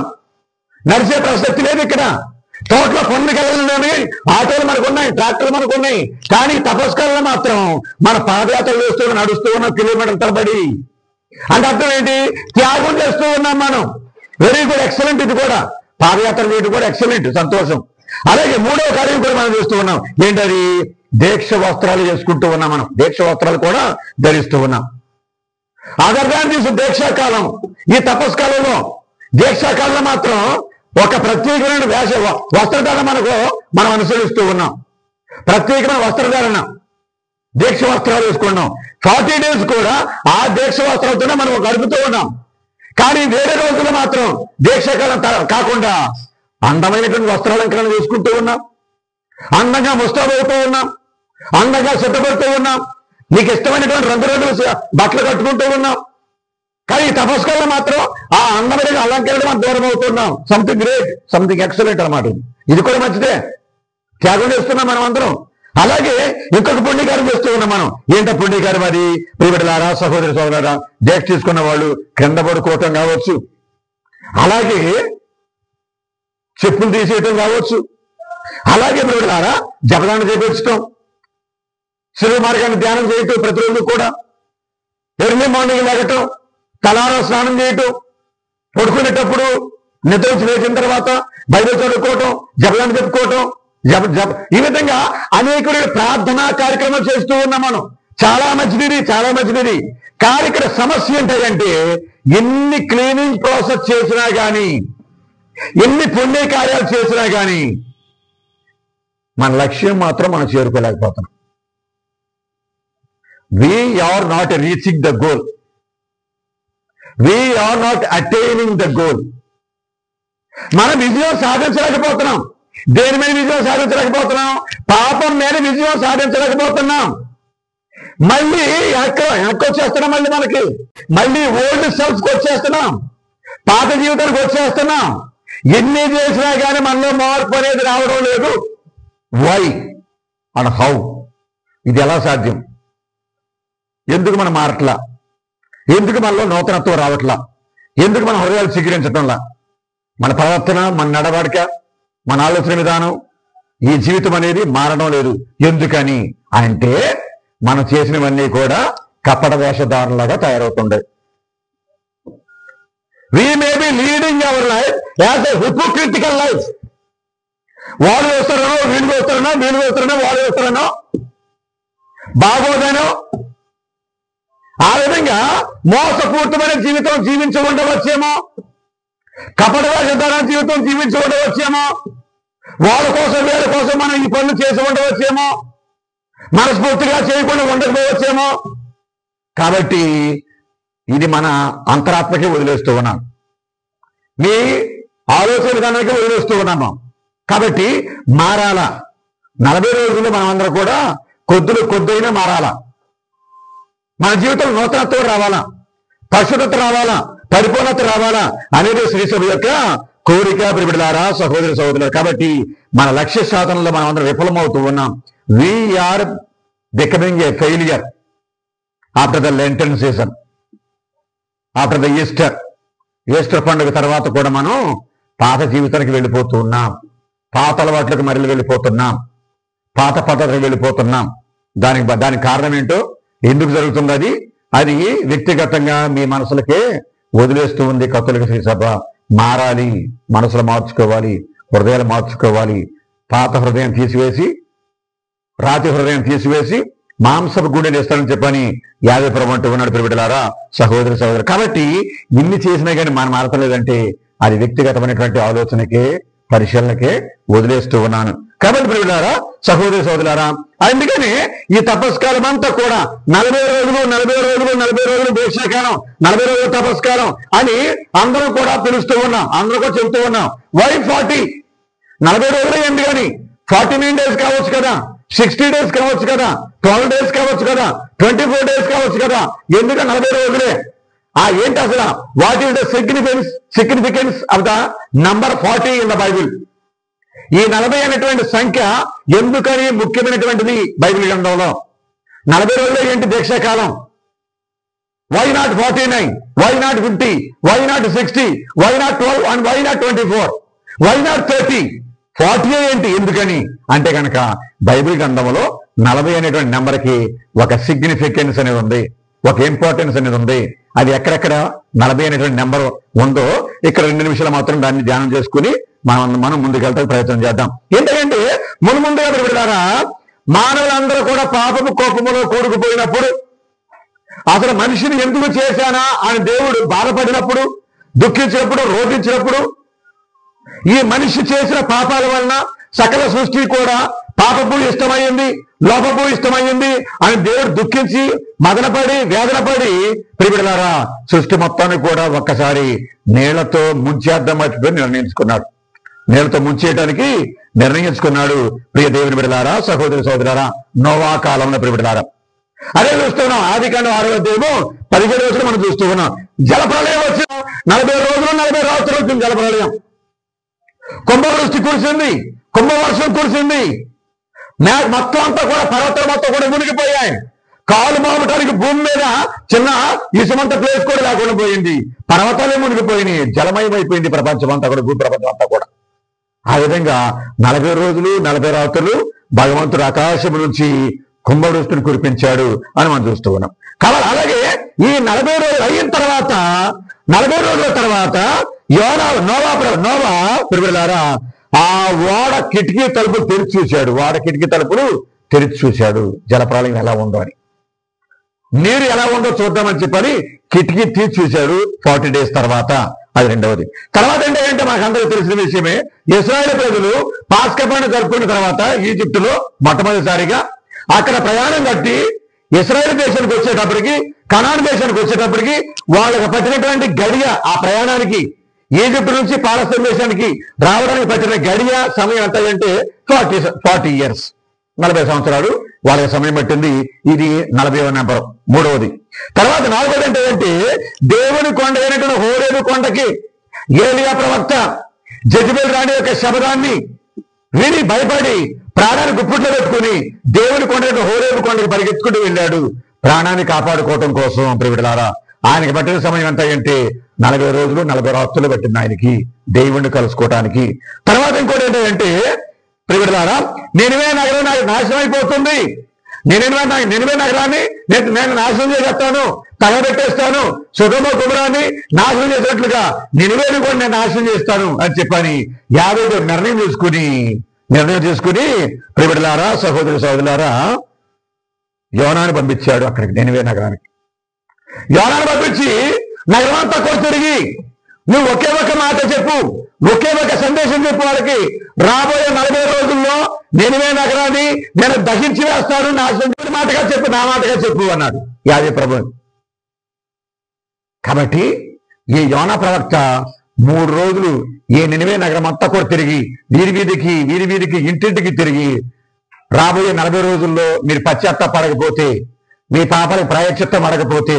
నడిచే ప్రసక్తి లేదు. ఇక్కడ తోటలో పనులకు వెళ్ళాలని ఆటోలు మనకున్నాయి, ట్రాక్టర్లు మనకున్నాయి. కానీ తపస్కాలలో మాత్రం మన పాదయాత్రలు చేస్తూ నడుస్తూ ఉన్నాం కిలోమీటర్ల తరబడి. అంటే అర్థం ఏంటి? త్యాగం చేస్తూ ఉన్నాం మనం. Very good, excellent. ఇది కూడా పాదయాత్ర చేయడం కూడా ఎక్సలెంట్, సంతోషం. అలాగే మూడవ కార్యం కూడా మనం చేస్తూ ఉన్నాం. ఏంటది? దీక్ష వస్త్రాలు చేసుకుంటూ ఉన్నాం. మనం దీక్ష వస్త్రాలు కూడా ధరిస్తూ ఉన్నాం. అదర్దాన్ని తీసు దీక్షాకాలం. ఈ తపస్కాలంలో దీక్షాకాలంలో మాత్రం ఒక ప్రత్యేకమైన వస్త్రధారణ మనం అనుసరిస్తూ ఉన్నాం. ప్రత్యేకమైన వస్త్రధారణ, దీక్ష వస్త్రాలు వేసుకున్నాం. 40 days కూడా ఆ దీక్ష వస్త్రాలతోనే మనం గడుపుతూ ఉన్నాం. కానీ వేరే రోజులు మాత్రం దీక్షాకాలం కాకుండా అందమైనటువంటి వస్త్రాలంకరణ చేసుకుంటూ ఉన్నాం, అందంగా ముస్తాబవుతూ ఉన్నాం, అందంగా సిద్ధపడుతూ ఉన్నాం, నీకు ఇష్టమైనటువంటి రంగురంగుల బట్టలు కట్టుకుంటూ ఉన్నాం. కానీ ఈ తపస్కాలలో మాత్రం ఆ అందమైన అలంకరణ మనం దూరం అవుతున్నాం. సంథింగ్ గ్రేట్, సంథింగ్ ఎక్సలెంట్ అన్నమాట. ఇది కూడా మంచిదే, త్యాగం చేస్తున్నాం మనం అందరం. అలాగే ఇంకొక పుణ్యకారం చేస్తూ ఉన్నాం మనం. ఏంటో పుణ్యకారం? అది ప్రియబిడ్డలారా, సహోదరి సోదరులారా, దీక్ష తీసుకున్న వాళ్ళు కింద పడుకోవటం కావచ్చు, అలాగే చెప్పులు తీసేయటం కావచ్చు, అలాగే ప్రియబిడ్డలారా జపదానం చేయించటం, శివ మార్గాన్ని ధ్యానం చేయటం, ప్రతిరోజు కూడా ఎర్లీ మార్నింగ్ లేగటం, తలారా స్నానం చేయటం, పడుకునేటప్పుడు నిద్ర లేచిన తర్వాత బైబిల్ చదువుకోవటం, జపదానం చెప్పుకోవటం, ఈ విధంగా అనేకులు ప్రార్థనా కార్యక్రమాలు చేస్తూ ఉన్నాం మనం. చాలా మంచిది, చాలా మంచిది. కానీ ఇక్కడ సమస్య ఏంటంటే, ఎన్ని క్లీనింగ్ ప్రాసెస్ చేసినా కానీ, ఎన్ని పుణ్య కార్యాలు చేసినా కానీ మన లక్ష్యం మాత్రం మనం చేరుకోలేకపోతున్నాం. We are not reaching the goal. We are not attaining the goal. మనం విజయం సాధించలేకపోతున్నాం. దేని మీద విజయం సాధించలేకపోతున్నాం? పాపం మీద విజయం సాధించలేకపోతున్నాం. మళ్ళీ వచ్చేస్తున్నాం, మళ్ళీ ఓల్డ్ సెల్ఫ్కి వచ్చేస్తున్నాం, పాత జీవితానికి వచ్చేస్తున్నాం. ఎన్ని చేసినా కానీ మనలో మార్పు అనేది రావడం లేదు. Why and how? ఇది ఎలా సాధ్యం? ఎందుకు మనం మారట్లా? ఎందుకు మనలో నూతనత్వం రావట్లా? ఎందుకు మన హృదయాలు చిగురించటంలా? మన ప్రవర్తన, మన నడవడిక, మన ఆలోచన విధానం, ఈ జీవితం అనేది మారడం లేదు. ఎందుకని అంటే మనం చేసినవన్నీ కూడా కపట వేషధారణలాగా తయారవుతుండే. We may be leading our life as a hypocritical life. వాడు వేస్తారనో, వీళ్ళు వేస్తారనో, వీళ్ళు వేస్తారనో, వాడు వేస్తారనో, బాగోదనో, ఆ విధంగా మోసపూరితమైన జీవితం జీవించి ఉండవచ్చేమో, కపట వేషధారణ జీవితం జీవించి ఉండవచ్చేమో, వాళ్ళ కోసం వీళ్ళ కోసం మనం ఈ పనులు చేసి ఉండవచ్చేమో. మనస్ఫూర్తిగా చేయకుండా ఉండకపోవచ్చేమో. కాబట్టి ఇది మన అంతరాత్మకే వదిలేస్తూ ఉన్నాం, మీ ఆలోచన విధానానికి వదిలేస్తూ ఉన్నాము. కాబట్టి మారాలా. 40 రోజుల్లో మనం అందరం కూడా కొద్దిగా మారాలా. మన జీవితంలో నూతనత్వం రావాలా, పరిశుద్ధత రావాలా, పరిపూర్ణత రావాలా అనేది శ్రీసభ యొక్క కోరిక. ప్రియబిడ్డలారా, సహోదరి సహోదరులు, కాబట్టి మన లక్ష్య సాధనలో మనం అందరం విఫలమవుతూ ఉన్నాం. We are becoming a failure after the Lenten season, after the Easter పండుగ తర్వాత కూడా మనం పాత జీవితానికి వెళ్ళిపోతూ ఉన్నాం, పాత అలవాట్లకు మరలి వెళ్ళిపోతున్నాం, పాత పద్ధతులకు వెళ్ళిపోతున్నాం. దానికి కారణం ఏంటో, ఎందుకు జరుగుతుంది అది వ్యక్తిగతంగా మీ మనసులకే వదిలేస్తూ ఉంది కథోలిక శ్రీసభ. మారాలి, మనసులు మార్చుకోవాలి, హృదయాలు మార్చుకోవాలి. పాత హృదయం తీసివేసి, రాతి హృదయం తీసివేసి మాంసపు గుండెలు ఇస్తానని చెప్పని యాదవపురం అంటూ ఉన్నాడు. ప్రియబిడ్డలారా, సహోదరి సహోదరు, కాబట్టి ఇన్ని చేసినా కానీ మనం మారతలేదంటే అది వ్యక్తిగతమైనటువంటి ఆలోచనకే, పరిశీలనకే వదిలేస్తూ ఉన్నాను. కాబట్టి ప్రియబిడ్డలారా, సహోదరి సహోదరులారా, అందుకని ఈ తపస్కాలం అంతా కూడా 40 రోజులు దీక్షాకాలం, 40 రోజుల తపస్కాలం అని అందరూ కూడా పిలుస్తూ ఉన్నాం, అందరూ కూడా చెబుతూ ఉన్నాం. వై 40? 40 రోజులే ఏంటి కానీ 49 days కావచ్చు కదా, 60 days కావచ్చు కదా, 12 days కావచ్చు కదా, 24 days కావచ్చు కదా, ఎందుకు 40 రోజులే? ఏంటి అసలు? What is the significance of the number 40 in the Bible? ఈ 40 అనేటువంటి సంఖ్య ఎందుకని ముఖ్యమైనటువంటిది బైబిల్ గ్రంథంలో? 40 రోజులు ఏంటి దీక్షాకాలం? Why not 49? Why not 50? Why not 60? Why not 12? And why not 24? Why not 30? 40 ఏంటి ఎందుకని అంటే కనుక బైబిల్ గ్రంథంలో 40 అనేటువంటి నెంబర్కి ఒక సిగ్నిఫికెన్స్ అనేది ఉంది, ఒక ఇంపార్టెన్స్ అనేది ఉంది. అది ఎక్కడెక్కడ 40 అనేటువంటి నెంబర్ ఉందో ఇక్కడ 2 నిమిషాలు మాత్రం దాన్ని ధ్యానం చేసుకుని మనం ముందుకెళ్తానికి ప్రయత్నం చేద్దాం. ఎందుకంటే ముందుగా వెళ్ళారా, మానవులందరూ కూడా పాపము కోపములో కూడుకుపోయినప్పుడు, అసలు మనిషిని ఎందుకు చేశానా అని దేవుడు బాధపడినప్పుడు, దుఃఖించినప్పుడు, రోధించినప్పుడు, ఈ మనిషి చేసిన పాపాల వలన సకల సృష్టి కూడా పాపపు ఇష్టమైంది, లోపపు ఇష్టమైంది అని దేవుడు దుఃఖించి మదనపడి వేదనపడి ప్రియబిడ్డలారా సృష్టి మొత్తాన్ని కూడా ఒక్కసారి నీళ్లతో ముంచేద్దాం మర్చిపోయి నిర్ణయించుకున్నాడు. నీళ్లతో ముంచేయడానికి నిర్ణయించుకున్నాడు. ప్రియ దేవుని బిడ్డలారా, సహోదరి సహోదరులారా, నోవా కాలంలో ప్రియబిడ్డలారా అదే చూస్తున్నాం. ఆదికాండం 6వ అధ్యాయము 17 రోజులు మనం చూస్తూ ఉన్నాం. జలప్రళయం వచ్చిన 40 రోజులు 40 రాత్రులు వచ్చింది జలప్రళయం. కుంభవృష్టి కురిసింది, కుంభవర్షం కురిసింది, మొత్తం అంతా కూడా పర్వతాలు మొత్తం కూడా మునిగిపోయాయి. కాలు మామటానికి భూమి మీద చిన్న ఇసుమంత ప్లేస్ కూడా లేకుండా పోయింది, పర్వతాలే మునిగిపోయినాయి, జలమయమైపోయింది ప్రపంచం అంతా కూడా, భూప్రపంచం అంతా కూడా. ఆ విధంగా 40 రోజులు 40 రాత్రులు భగవంతుడు ఆకాశం నుంచి కుంభవృష్టిని కురిపించాడు అని మనం చూస్తూ ఉన్నాం. కాబట్టి అలాగే ఈ 40 రోజులు అయిన తర్వాత 40 రోజుల తర్వాత నోవా ప్రియబిడ్డలారా ఆ ఓడ కిటికీ తలుపులు తెరిచి చూశాడు. ఓడ కిటికీ తలుపులు తెరిచి చూశాడు జలప్రళయం ఎలా ఉందో అని, నీరు ఎలా ఉందో చూద్దామని చెప్పని కిటికీ తీసి చూశాడు 40 days తర్వాత. అది రెండవది. తర్వాత ఏంటంటే మాకందరికీ తెలిసిన విషయమే, ఇశ్రాయేలు ప్రజలు పాస్కా పండుగ జరుపుకున్న తర్వాత ఈజిప్టులో మొట్టమొదటిసారిగా అక్కడ ప్రయాణం కట్టి ఇశ్రాయేలు దేశానికి వచ్చేటప్పటికి, కనాను దేశానికి వచ్చేటప్పటికి వాళ్ళకి పట్టినటువంటి గడియ, ఆ ప్రయాణానికి ఈజిప్ట్ నుంచి పాలస్తీన్ దేశానికి రావడానికి పట్టిన గడియ సమయం ఎంత అంటే 40 years, 40 సంవత్సరాలు వాళ్ళకి సమయం పట్టింది. ఇది 40వ నెంబర్. మూడవది. తర్వాత 4వది అంటే దేవుని కొండ అయినటువంటి హోరేబు కొండకి ఏలియా ప్రవక్త జెజబెల్ రాణి యొక్క శబదాన్ని విని భయపడి ప్రాణాన్ని గుప్పిట్లో పెట్టుకుని దేవుని కొండ హోరేబు కొండకి పరిగెత్తుకుంటూ వెళ్ళాడు ప్రాణాన్ని కాపాడుకోవటం కోసం. ప్రియబిడ్డలారా, ఆయనకి పట్టిన సమయం ఎంత అంటే 40 రోజులు 40 రాత్రులు పట్టింది ఆయనకి దేవుణ్ణి కలుసుకోవటానికి. తర్వాత ఇంకోటి ఏంటంటే ప్రియబిడ్డలారా, నినివే నగరం నాకు నాశనం అయిపోతుంది, నినివే నగరాన్ని నేను నాశనం చేసేస్తాను, తగబెట్టేస్తాను, సొదొమ గొమొరాని నాశనం చేసినట్లుగా నినివేని కూడా నేను నాశనం చేస్తాను అని చెప్పని 50 నిర్ణయం చేసుకుని ప్రియబిడ్డలారా, సహోదరి సహోదరులారా, యోనాను పంపించాడు అక్కడికి, నినివే నగరానికి. యోనాను పంపించి నగరం అంతా కూడా తిరిగి నువ్వు ఒకే ఒక మాట చెప్పు, ఒకే ఒక సందేశం చెప్పు వాళ్ళకి, రాబోయే 40 రోజుల్లో నినివే నగరాన్ని నేను దహించి వేస్తాను, నా మాటగా చెప్పు, నా మాటగా చెప్పు అన్నాడు యాజక ప్రభు. కాబట్టి ఈ యోనా ప్రవక్త 3 రోజులు ఈ నినివే నగరం అంతా కూడా తిరిగి వీరి వీధికి ఇంటింటికి తిరిగి రాబోయే 40 రోజుల్లో మీరు పశ్చాత్తాపడకపోతే, మీ పాపాలకు ప్రాయశ్చిత్తం అడగపోతే,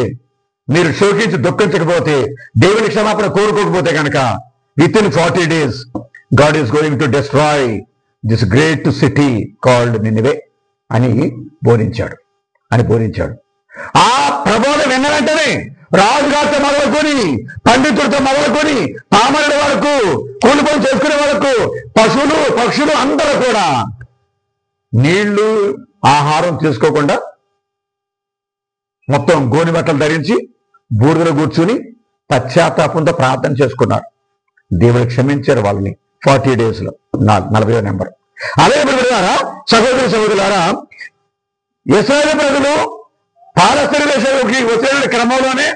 మీరు శోకించి దుఃఖించకపోతే, దేవుని క్షమాపణ కోరుకోకపోతే కనుక with in 40 days God is going to destroy this great city called Nineveh అని బోధించాడు. ఆ ప్రబోధం విన్న వెంటనే రాజుగారితో మొదలుకొని, పండితుడితో మొదలుకొని, పామరుడి వరకు, కూలి పని చేసుకునే వరకు, పశువులు పక్షులు అందరూ కూడా నీళ్లు ఆహారం తీసుకోకుండా మొత్తం గోని బట్టలు ధరించి బూడిదలో కూర్చుని పశ్చాత్తాపంతో ప్రార్థన చేసుకున్నారు. దేవుడు క్షమించారు వాళ్ళని 40 days లో. 40వ నెంబర్. అదే ప్రజలారా, సహోదరులారా, ఇశ్రాయేలు ప్రజలు పాలస్తీనా దేశంలోకి వచ్చిన క్రమంలోనే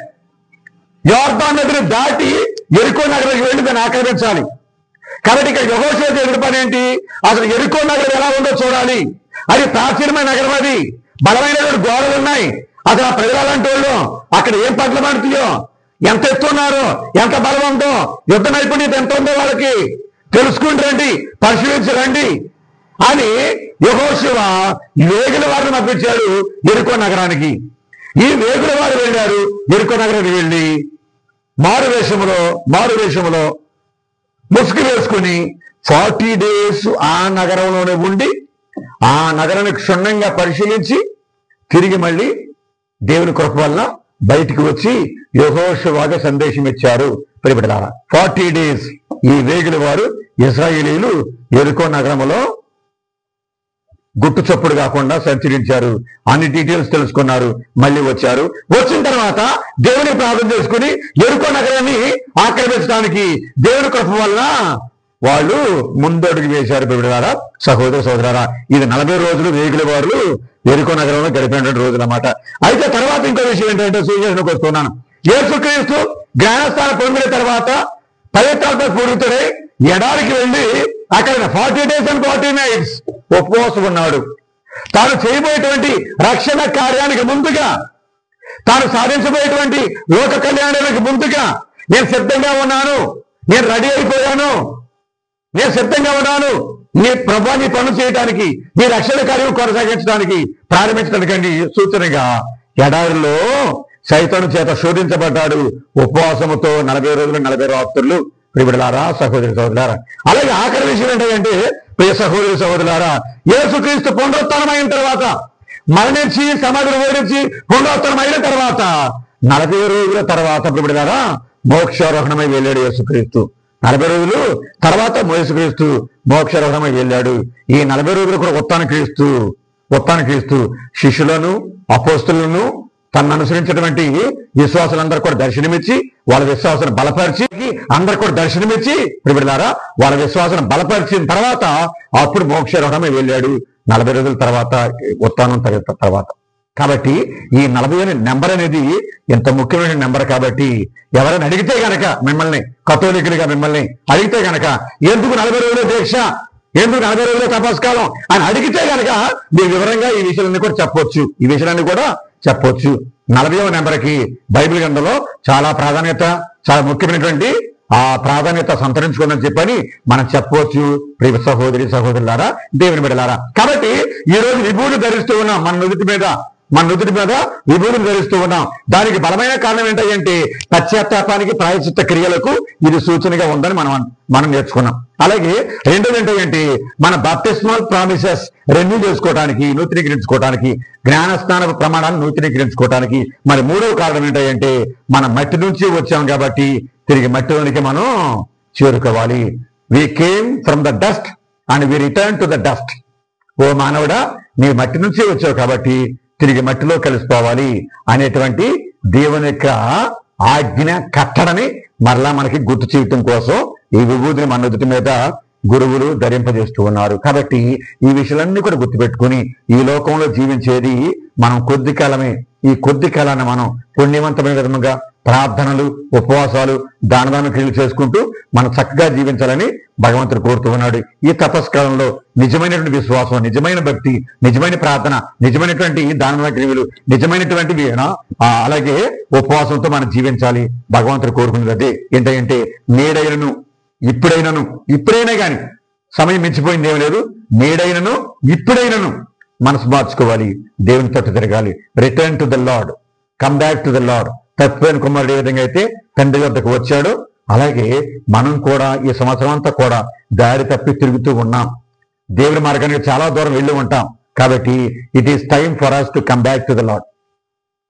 యొర్దాను నదిని దాటి యెరికో నగరానికి వెళ్ళి దాన్ని ఆక్రమించాలి. కాబట్టి ఇక్కడ యెహోషువ చేసిన పని ఏంటి? అసలు యెరికో నగరం ఎలా ఉందో చూడాలి. అది ప్రాచీనమైన నగరం, అది బలమైనటువంటి గోడలు ఉన్నాయి. అసలు ఆ ప్రజలు అలాంటి వాళ్ళు, అక్కడ ఏం పట్ల పడుతుందో, ఎంత ఎత్తున్నారో, ఎంత బలం ఉందో, యుద్ధ నైపుణ్యత ఎంత ఉందో వాళ్ళకి తెలుసుకుని రండి, పరిశీలించి రండి అని యెహోషువ వేగుల వారిని పంపించాడు యెరికో నగరానికి. ఈ వేగుల వారు వెళ్ళారు యెరికో నగరానికి. వెళ్ళి మారు వేషములో ముసుగు వేసుకుని 40 days ఆ నగరంలోనే ఉండి ఆ నగరాన్ని క్షుణ్ణంగా పరిశీలించి తిరిగి మళ్ళీ దేవుని కృప వల్ల బయటికి వచ్చి యెహోషువకు సందేశం ఇచ్చారు. ప్రియబిడ్డలారా, 40 days ఈ వేగుల వారు ఇశ్రాయేలీయులు యెరికో నగరంలో గుట్టు చప్పుడు కాకుండా సంచరించారు. అన్ని డీటెయిల్స్ తెలుసుకున్నారు. మళ్ళీ వచ్చారు. వచ్చిన తర్వాత దేవుని ప్రార్థన చేసుకుని యెరికో నగరాన్ని ఆక్రమించడానికి దేవుని కృప వల్ల వాళ్ళు ముందడుగు వేశారు. బిడ్డలారా, సహోదరారా, ఇది 40 రోజులు వేగుల వారు యెరికో నగరంలో గడిపినటువంటి రోజులు అన్నమాట. అయితే తర్వాత ఇంకో విషయం ఏంటంటే, సూచనకు వస్తున్నాను. యేసుక్రీస్తు జ్ఞానస్థానం పొందిన తర్వాత పవిత్రాత్మ పూరితుడై ఎడారికి వెళ్ళి అక్కడ 40 days and 40 nights ఉపవాసం ఉన్నాడు. తాను చేయబోయేటువంటి రక్షణ కార్యానికి ముందుగా, తాను సాధించబోయేటువంటి లోక కళ్యాణానికి ముందుగా, నేను సిద్ధంగా ఉన్నాను, నేను రెడీ అయిపోయాను, నేను సిద్ధంగా ఉన్నాను, నీ ప్రభా నీ పనులు చేయడానికి, నీ రక్షణ కార్యం కొనసాగించడానికి, ప్రారంభించడానికి సూచనగా ఎడారిలో సైతాను చేత శోధించబడ్డాడు. ఉపవాసముతో 40 రోజులు 40 రాత్రులు. ప్రియబిడ్డలారా, సహోదరులారా, అలాగే ఆఖరి విషయం ఏంటంటే, ప్రియ సహోదరులారా, యేసుక్రీస్తు పునరుత్థానమైన తర్వాత, మరణించి సమాధిని ఓడించి పునరుత్థానమైన తర్వాత 40 రోజుల తర్వాత ప్రియబిడ్డలారా మోక్షారోహణమై వెళ్ళాడు యేసుక్రీస్తు. 40 రోజులు తర్వాత యేసుక్రీస్తు మోక్షారోహణమై వెళ్ళాడు. ఈ 40 రోజులు కూడా ఉత్థాన క్రీస్తు శిష్యులను, అపోస్తులను, తనను అనుసరించినటువంటి విశ్వాసులందరూ కూడా దర్శనమిచ్చి వాళ్ళ విశ్వాసాన్ని బలపరిచి, అందరు కూడా దర్శనమిచ్చి ప్రియబిడ్డలారా వాళ్ళ విశ్వాసాన్ని బలపరిచిన తర్వాత అప్పుడు మోక్షారోహణమై వెళ్ళాడు 40 రోజుల తర్వాత, ఉత్థానం తర్వాత. కాబట్టి ఈ 40 నెంబర్ అనేది ఎంత ముఖ్యమైన నెంబర్. కాబట్టి ఎవరైనా అడిగితే గనక మిమ్మల్ని, కథోలికులుగా మిమ్మల్ని అడిగితే గనక ఎందుకు 40 రోజుల దీక్ష, ఎందుకు 40 రోజుల తపస్కాలం అని అడిగితే గనక మీ వివరంగా ఈ విషయాలన్నీ కూడా చెప్పొచ్చు. 40వ నెంబర్కి బైబిల్ గ్రంథంలో చాలా ప్రాధాన్యత, చాలా ముఖ్యమైనటువంటి ఆ ప్రాధాన్యత సంతరించుకోనని చెప్పని మనం చెప్పవచ్చు. ప్రియ సహోదరులారా, దేవుని బిడ్డలారా, కాబట్టి ఈ రోజు విభూతి ధరిస్తూ ఉన్నాం. మన నుదుటి మీద విభూతిని ధరిస్తూ ఉన్నాం. దానికి బలమైన కారణం ఏంటంటే పశ్చాత్తాపానికి, ప్రాయశ్చిత్త క్రియలకు ఇది సూచనగా ఉందని మనం నేర్చుకున్నాం. అలాగే రెండోది ఏంటంటే మన బాప్టిస్మల్ ప్రామిసెస్ రెన్యూ చేసుకోవడానికి, నూతనీకరించుకోవడానికి, జ్ఞానస్నాన ప్రమాణాన్ని నూతనీకరించుకోవడానికి. మరి మూడవ కారణం ఏంటంటే మన మట్టి నుంచి వచ్చాం కాబట్టి తిరిగి మట్టిలోనికి మనం చేరుకోవాలి. We came from the dust and we return to the dust. ఓ మానవుడా, నీ మట్టి నుంచి వచ్చావు కాబట్టి తిరిగి మట్టిలో కలిసిపోవాలి అనేటువంటి దేవుని యొక్క ఆజ్ఞ, కట్టడని మరలా మనకి గుర్తు చేయటం కోసం ఈ విభూతిని మన నుదుటి మీద గురువులు ధరింపజేస్తూ ఉన్నారు. కాబట్టి ఈ విషయాలన్నీ కూడా గుర్తుపెట్టుకుని ఈ లోకంలో జీవించేది మనం కొద్ది కాలమే. ఈ కొద్ది కాలాన్ని మనం పుణ్యవంతమైన విధముగా, ప్రార్థనలు, ఉపవాసాలు, దాన క్రియలు చేసుకుంటూ మనం చక్కగా జీవించాలని భగవంతుడు కోరుతూ ఉన్నాడు. ఈ తపస్కాలంలో నిజమైనటువంటి విశ్వాసం, నిజమైన భక్తి, నిజమైన ప్రార్థన, నిజమైనటువంటి దాన క్రియలు, నిజమైనటువంటివి అలాగే ఉపవాసంతో మనం జీవించాలి. భగవంతుడు కోరుకునేది అదే. ఏంటంటే నేడైనను ఇప్పుడైనా కానీ సమయం మించిపోయింది ఏమి లేదు. నేడైనను ఇప్పుడైనను మనసు మార్చుకోవాలి, దేవుని తట్టు తిరగాలి. Return to the lord, come back to the lord. తప్పిపోయిన కుమారుడు ఏ విధంగా అయితే తండ్రి వద్దకు వచ్చాడో అలాగే మనం కూడా ఈ సంవత్సరం అంతా కూడా దారి తప్పి తిరుగుతూ ఉన్నాం. దేవుని మార్గానికి చాలా దూరం వెళ్ళి ఉంటాం. కాబట్టి it is time for us to come back to the Lord.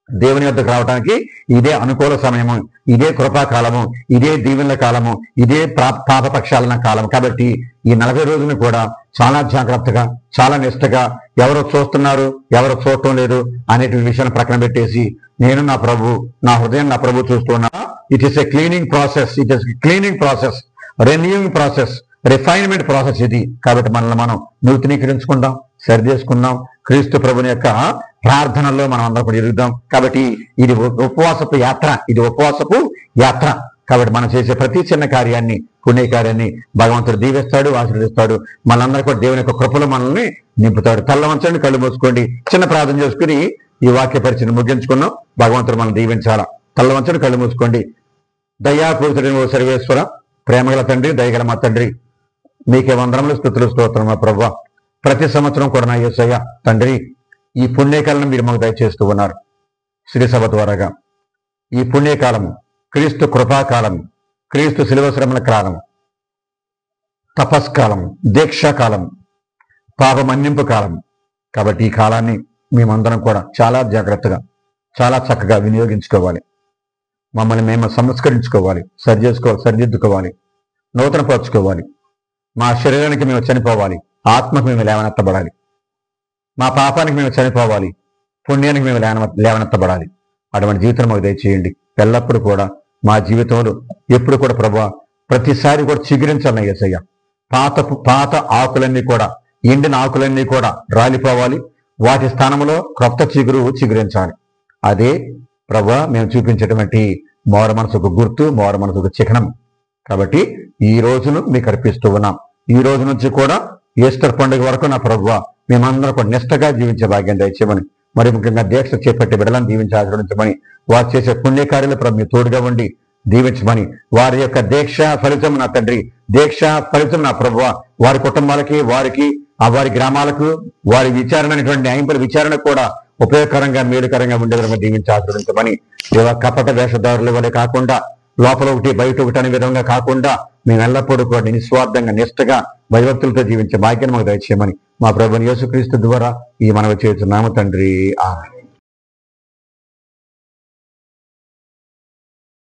దేవుని వద్దకు రావడానికి ఇదే అనుకూల సమయము, ఇదే కృపాకాలము, ఇదే దీవెనల కాలము, ఇదే పాపపక్షాలన కాలం. కాబట్టి ఈ 40 రోజులను కూడా చాలా జాగ్రత్తగా, చాలా నిష్టగా, ఎవరు చూస్తున్నారు ఎవరు చూడటం లేదు అనేటువంటి విషయాన్ని ప్రక్కన పెట్టేసి నేను నా ప్రభు, నా హృదయం నా ప్రభు చూస్తున్నా. It is a cleaning process, renewing process, refinement process ఇది. కాబట్టి మనల్ని మనం నూతనీకరించుకుందాం, సరి చేసుకుందాం. క్రీస్తు ప్రభుని యొక్క ప్రార్థనల్లో మనం అందరం కూడా ఎదుగుదాం. కాబట్టి ఇది ఉపవాసపు యాత్ర. కాబట్టి మనం చేసే ప్రతి చిన్న కార్యాన్ని, పుణ్య కార్యాన్ని భగవంతుడు దీవిస్తాడు, ఆశీర్వదిస్తాడు. మనందరూ కూడా దేవుని యొక్క కృపలో మనల్ని నింపుతాడు. తల్ల వంచండి, కళ్ళు మూసుకోండి, చిన్న ప్రార్థన చేసుకుని ఈ వాక్య పరిచయం ముగించుకున్నాం. భగవంతుడు మనం దీవించాలా. తల్ల వంచండి, కళ్ళు మూసుకోండి. దయాపూరితుడైన ఓ సర్వేశ్వర, ప్రేమగల తండ్రి, దయగల మా తండ్రి, మీకే వందనములు, స్తుతులు, స్తోత్రం మా ప్రభువా. ప్రతి సంవత్సరం కూడా నా యేసయ్య తండ్రి ఈ పుణ్యకాలను మీరు మాకు దయచేస్తూ ఉన్నారు. శ్రీ సభ ద్వారాగా ఈ పుణ్యకాలము క్రీస్తు కృపాకాలం, క్రీస్తు శిలువ శ్రమల కాలం, తపస్కాలం, దీక్షాకాలం, పాప మన్నింపు కాలం. కాబట్టి ఈ కాలాన్ని మేమందరం కూడా చాలా జాగ్రత్తగా, చాలా చక్కగా వినియోగించుకోవాలి. మమ్మల్ని మేము సంస్కరించుకోవాలి, సరిదిద్దుకోవాలి, నూతనపరచుకోవాలి. మా శరీరానికి మేము చనిపోవాలి, ఆత్మకు మేము లేవనెత్తబడాలి. మా పాపానికి మేము చనిపోవాలి, పుణ్యానికి మేము లేవనెత్తబడాలి. అటువంటి జీవితం మాకు దయచేయండి. ఎల్లప్పుడూ కూడా మా జీవితంలో ఎప్పుడు కూడా ప్రభువా ప్రతిసారి కూడా చిగురించాలని యేసయ్య. పాత ఆకులన్నీ కూడా, ఎండిన ఆకులన్నీ కూడా రాలిపోవాలి. వాటి స్థానంలో క్రొత్త చిగురించాలి. అదే ప్రభువా మేము చూపించేటువంటి మోర మనసుకు గుర్తు, మోర మనసుకు చిహ్నం. కాబట్టి ఈ రోజును మీకు అర్పిస్తూ ఉన్నాం. ఈ రోజు నుంచి కూడా ఈస్టర్ పండుగ వరకు నా ప్రభువా మేమందరం కూడా నిష్టగా జీవించే భాగ్యం దయచేయమని, మరి ముఖ్యంగా దీక్ష చేపట్టి బిడ్డలను దీవించి ఆచరించమని, వారు చేసే పుణ్యకార్యాలు ప్రభు మీ తోడుగా ఉండి దీవించమని, వారి యొక్క దీక్ష ఫలితం నా తండ్రి, దీక్ష ఫలితం నా ప్రభువా వారి కుటుంబాలకి, వారికి వారి గ్రామాలకు, వారి విచారణటువంటి న్యాయంపై విచారణ కూడా ఉపయోగకరంగా, మేలుకరంగా ఉండే విధంగా దీవించి ఆచరించమని, కపట వేషధారుల వలె కాకుండా, లోపల ఒకటి బయట ఒకటి అనే విధంగా కాకుండా మేము ఎల్లప్పుడూ కూడా నిస్వార్థంగా, నిష్టగా, భయభక్తులతో జీవించే భాగ్యాన్ని మాకు దయచేయమని మా ప్రభుని యేసుక్రీస్తు ద్వారా ఈ మనవి చేస్తున్నాము తండ్రి. ఆమేన్.